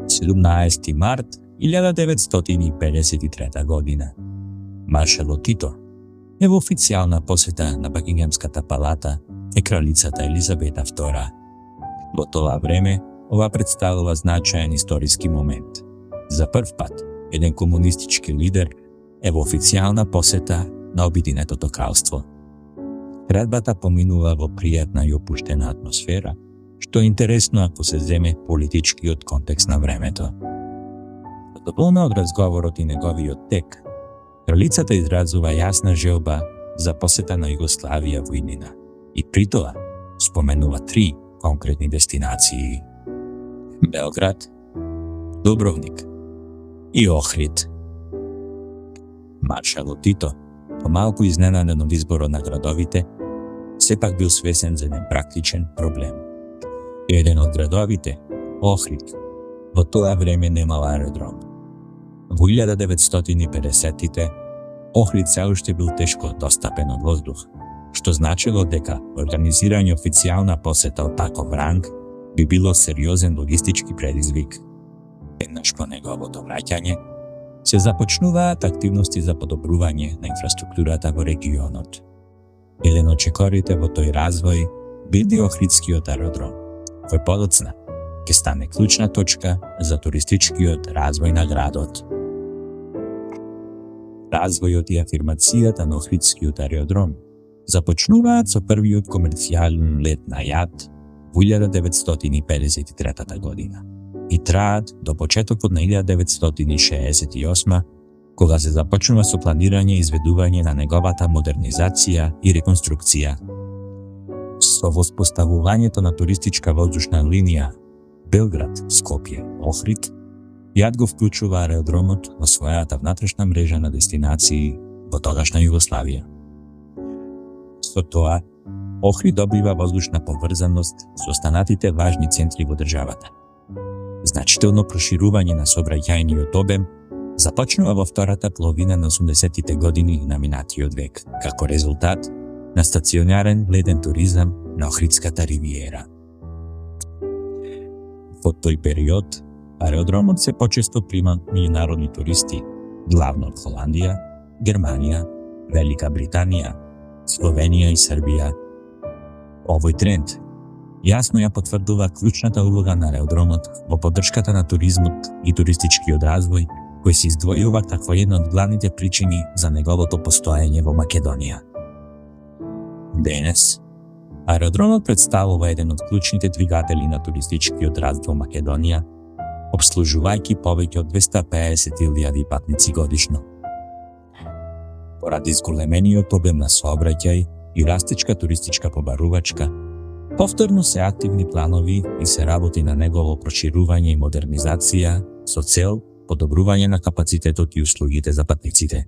17 март 1953 година. Маршалот Тито е во официјална посета на Бакингемската палата е кралицата Елизабета II. Во тоа време, ова представува значаен историски момент. За прв пат, еден комунистички лидер е во официјална посета на Обединетото кралство. Средбата поминува во пријатна и опуштена атмосфера, што е интересно ако се земе политичкиот контекст на времето. Задоволна од разговорот и неговиот тек, кралицата изразува јасна желба за посета на Југославија во иднина и при тоа споменува 3 конкретни дестинации: Белград, Дубровник и Охрид. Маршалот Тито, помалку изненаден од изборот на градовите, сепак бил свесен за еден практичен проблем. Еден од градовите, Охрид, во тоа време немал аеродром. Во 1950-тите, Охрид се уште бил тешко достапен од воздух, што значило дека организирање официјална посета од таков ранг би било сериозен логистички предизвик. Еднаш по неговото враќање, се започнуваат активности за подобрување на инфраструктурата во регионот. Еден од чекорите во тој развој биде Охридскиот аеродром, кој подоцна ќе стане клучна точка за туристичкиот развој на градот. Развојот и афирмацијата на Охридскиот аеродром започнуваат со првиот комерцијален лет на јат во 1953 година и траат до почетокот на 1968, кога се започнува со планирање и изведување на неговата модернизација и реконструкција. Со воспоставувањето на туристичка воздушна линија Белград-Скопје-Охрид, јат го вклучува аеродромот во својата внатрешна мрежа на дестинации во тогашна Југославија. Со тоа, Охрид добива воздушна поврзаност со останатите важни центри во државата. Значително проширување на сообраќајниот обем започнува во втората половина на 80-тите години на минатиот век, како резултат на стационарен леден туризам на Охридската ривиера. Во тој период, аеродромот се почесто прима меѓународни туристи, главно од Холандија, Германија, Велика Британија, Словенија и Србија. Овој тренд јасно ја потврдува клучната улога на аеродромот во поддршката на туризмот и туристичкиот развој, кој се издвојува како една од главните причини за неговото постоење во Македонија. Денес, аеродромот представува еден од клучните двигатели на туристичкиот развој во Македонија, обслужувајќи повеќе од 250.000 патници годишно. Поради зголемениот обем на сообраќај и растечка туристичка побарувачка, повторно се активни планови и се работи на негово проширување и модернизација со цел подобрување на капацитетот и услугите за патниците.